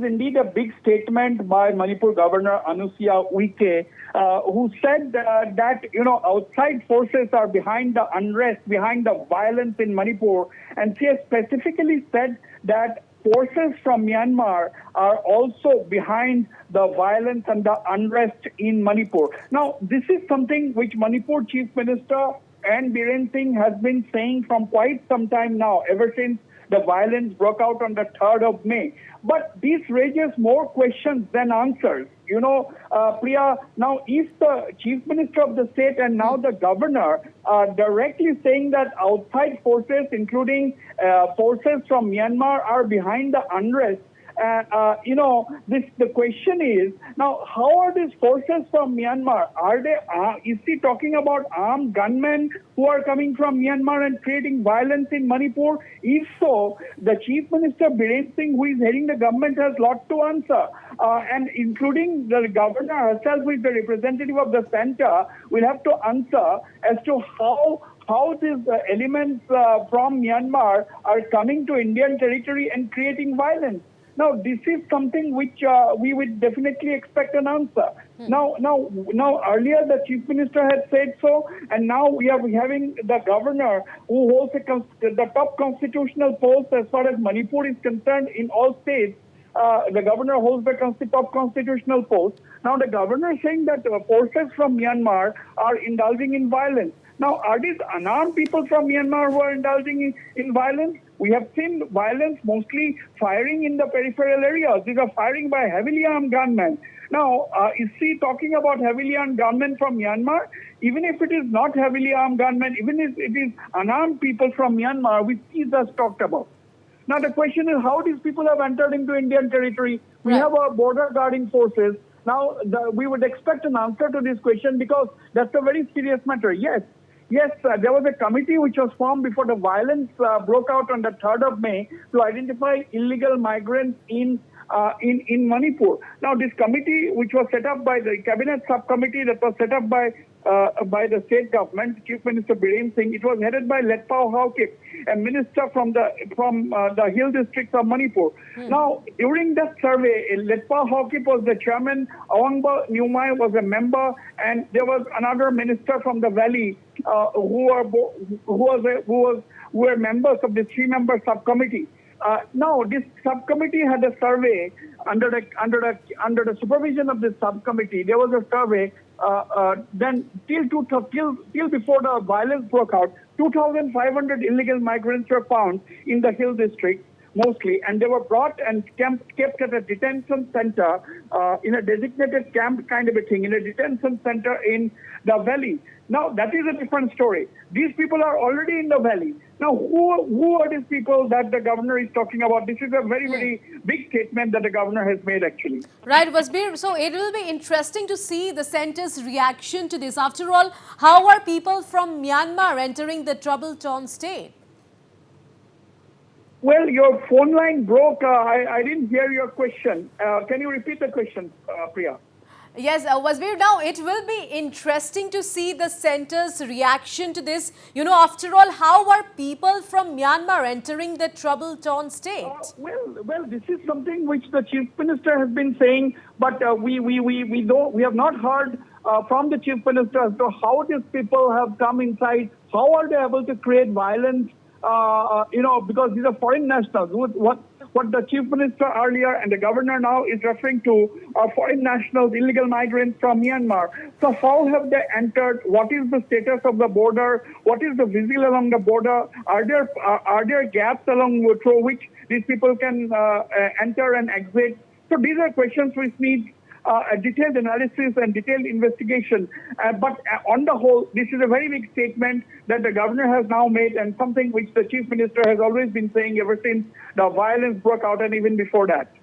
indeed a big statement by Manipur Governor Anusia Uike, who said that, outside forces are behind the unrest, behind the violence in Manipur. And she has specifically said that forces from Myanmar are also behind the violence and the unrest in Manipur. Now, this is something which Manipur Chief Minister and Biren Singh has been saying from quite some time now, ever since the violence broke out on the 3rd of May. But this raises more questions than answers. Priya, now if the Chief Minister of the state and now the governor are directly saying that outside forces, including forces from Myanmar, are behind the unrest, the question is, now, how are these forces from Myanmar? Is he talking about armed gunmen who are coming from Myanmar and creating violence in Manipur? If so, the Chief Minister, Biren Singh, who is heading the government, has lot to answer. And including the governor herself, who is the representative of the center, will have to answer as to how these elements from Myanmar are coming to Indian territory and creating violence. Now, this is something which we would definitely expect an answer. Now, earlier the Chief Minister had said so, and now we are having the governor who holds the top constitutional post as far as Manipur is concerned in all states. The governor holds the top constitutional post. Now, the governor is saying that forces from Myanmar are indulging in violence. Now, are these unarmed people from Myanmar who are indulging in violence? We have seen violence, mostly firing in the peripheral areas. These are firing by heavily armed gunmen. Now, is he talking about heavily armed gunmen from Myanmar? Even if it is not heavily armed gunmen, even if it is unarmed people from Myanmar, which he just talked about. Now, the question is how these people have entered into Indian territory. We have our border guarding forces. Now, we would expect an answer to this question because that's a very serious matter. Yes, there was a committee which was formed before the violence broke out on the 3rd of May to identify illegal migrants in Manipur. Now, this committee, which was set up by the cabinet subcommittee that was set up by the state government, Chief Minister Biren Singh, it was headed by 𝗟𝗡𝗥𝗧𝗛𝗡, a minister from the hill districts of Manipur. Now, during that survey, 𝗟𝗡𝗡𝗥𝗧𝗡 was the chairman, 𝗟𝗓𝗡 was a member, and there was another minister from the valley who were members of the 3-member subcommittee. Now, this subcommittee had a survey under the supervision of this subcommittee. There was a survey. Then till before the violence broke out, 2,500 illegal migrants were found in the hill district mostly, and they were brought and kept at a detention center, in a designated camp kind of a thing, in a detention center in the valley. Now, that is a different story. These people are already in the valley. Now, who are these people that the governor is talking about? This is a very, very big statement that the governor has made, actually. Right, Wasbir. So, it will be interesting to see the center's reaction to this. After all, how are people from Myanmar entering the trouble-torn state? Well, your phone line broke. I didn't hear your question. Can you repeat the question, Priya? Yes, Wasbir, now it will be interesting to see the center's reaction to this. After all, how are people from Myanmar entering the trouble-torn state? Well, this is something which the Chief Minister has been saying, but we have not heard from the Chief Minister as to how these people have come inside. How are they able to create violence? Because these are foreign nationals. What the Chief Minister earlier and the Governor now is referring to are foreign nationals, illegal migrants from Myanmar. So how have they entered? What is the status of the border? What is the vigil along the border? Are there gaps through which these people can enter and exit? So these are questions which need a detailed analysis and detailed investigation. But on the whole, this is a very big statement that the governor has now made, and something which the Chief Minister has always been saying ever since the violence broke out and even before that.